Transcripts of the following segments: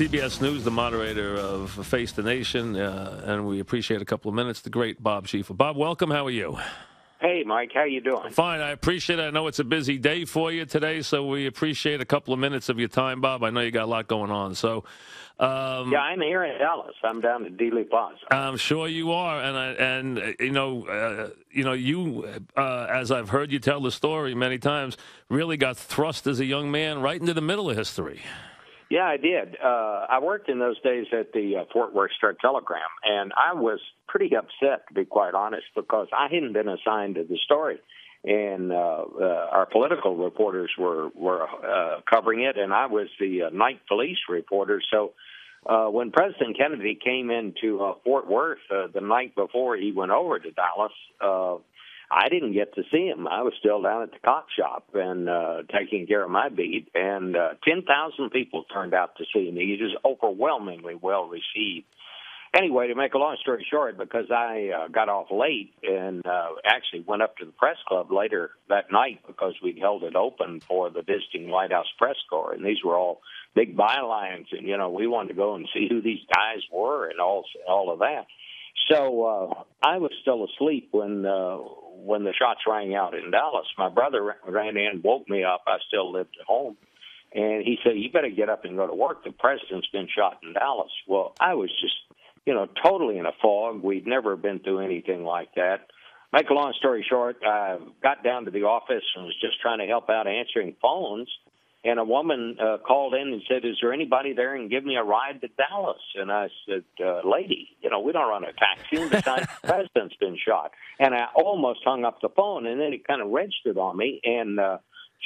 CBS News, the moderator of Face the Nation, and we appreciate a couple of minutes. The great Bob Schieffer. Bob, welcome. How are you? Hey, Mike. How you doing? Fine. I appreciate it. I know it's a busy day for you today, so we appreciate a couple of minutes of your time, Bob. I know you got a lot going on. So, yeah, I'm here in Dallas. I'm down at Dealey Plaza. I'm sure you are, you as I've heard you tell the story many times, really got thrust as a young man right into the middle of history. Yeah, I did. I worked in those days at the Fort Worth Star-Telegram, and I was pretty upset, to be quite honest, because I hadn't been assigned to the story. And our political reporters were covering it, and I was the night police reporter. So when President Kennedy came into Fort Worth the night before he went over to Dallas, I didn't get to see him. I was still down at the cock shop and taking care of my beat, and 10,000 people turned out to see him. He was overwhelmingly well received. Anyway, to make a long story short, because I got off late and actually went up to the press club later that night because we'd held it open for the visiting White House press corps, and these were all big bylines, and, we wanted to go and see who these guys were and all of that. So I was still asleep when the shots rang out in Dallas. My brother ran in, woke me up. I still lived at home. And he said, "You better get up and go to work. The president's been shot in Dallas." Well, I was just, totally in a fog. We'd never been through anything like that. Make a long story short, I got down to the office and was just trying to help out answering phones. And a woman called in and said, "Is there anybody there and give me a ride to Dallas?" And I said, "Lady, we don't run a taxi. And besides, the president's been shot." And I almost hung up the phone, and then it kind of registered on me. And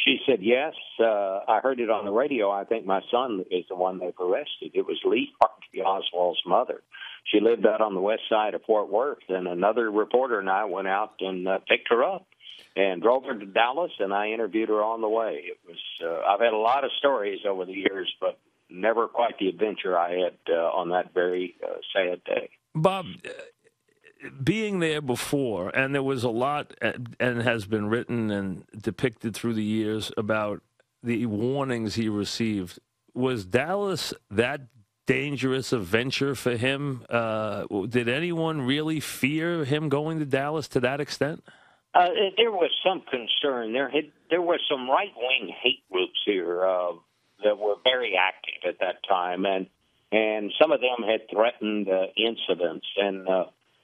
she said, "Yes, I heard it on the radio. I think my son is the one they've arrested." It was Lee Harvey Oswald's mother. She lived out on the west side of Fort Worth, and another reporter and I went out and picked her up and drove her to Dallas, and I interviewed her on the way. It was I've had a lot of stories over the years, but never quite the adventure I had on that very sad day. Bob, being there before, and there was a lot and has been written and depicted through the years about the warnings he received. Was Dallas that dangerous a venture for him? Did anyone really fear him going to Dallas to that extent? There was some concern. There were some right-wing hate groups here that were very active at that time, and some of them had threatened incidents.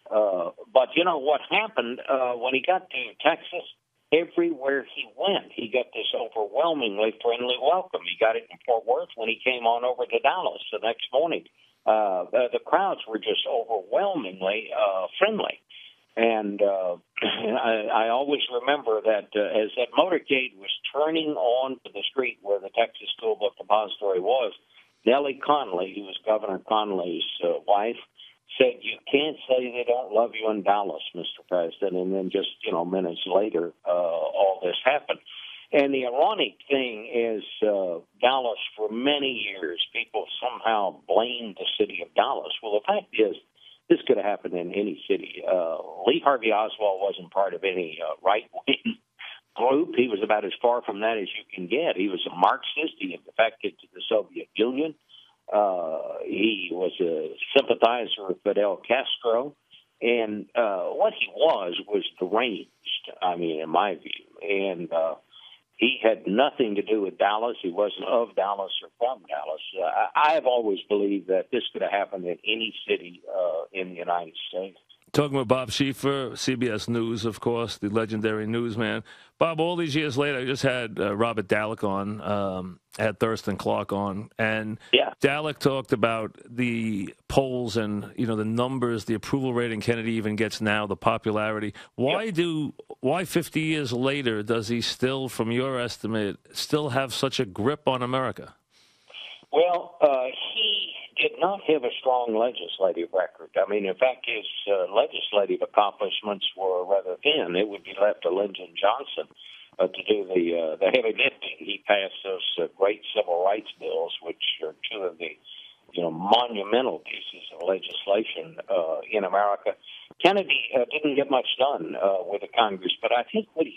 But what happened when he got to Texas? Everywhere he went, he got this overwhelmingly friendly welcome. He got it in Fort Worth when he came on over to Dallas the next morning. The crowds were just overwhelmingly friendly. And I always remember that as that motorcade was turning on to the street where the Texas School Book Depository was, Nellie Connolly, who was Governor Connolly's wife, said, "You can't say they don't love you in Dallas, Mr. President." And then just, minutes later, all this happened. And the ironic thing is Dallas, for many years, people somehow blamed the city of Dallas. Well, the fact is, this could have happened in any city. Lee Harvey Oswald wasn't part of any right-wing group. He was about as far from that as you can get. He was a Marxist. He had defected to the Soviet Union. He was a sympathizer of Fidel Castro. And what he was deranged, in my view. And he had nothing to do with Dallas. He wasn't of Dallas or from Dallas. I have always believed that this could have happened in any city in the United States. Talking with Bob Schieffer, CBS News, of course, the legendary newsman. Bob, all these years later, I just had Robert Dallek on, had Thurston Clark on, and Dallek talked about the polls and, the numbers, the approval rating Kennedy even gets now, the popularity. Why 50 years later does he still, from your estimate, still have such a grip on America? Well, he did not have a strong legislative record. In fact, his legislative accomplishments were rather thin. It would be left to Lyndon Johnson to do the heavy lifting. He passed those great civil rights bills, which are two of the monumental pieces of legislation in America. Kennedy didn't get much done with the Congress, but I think what he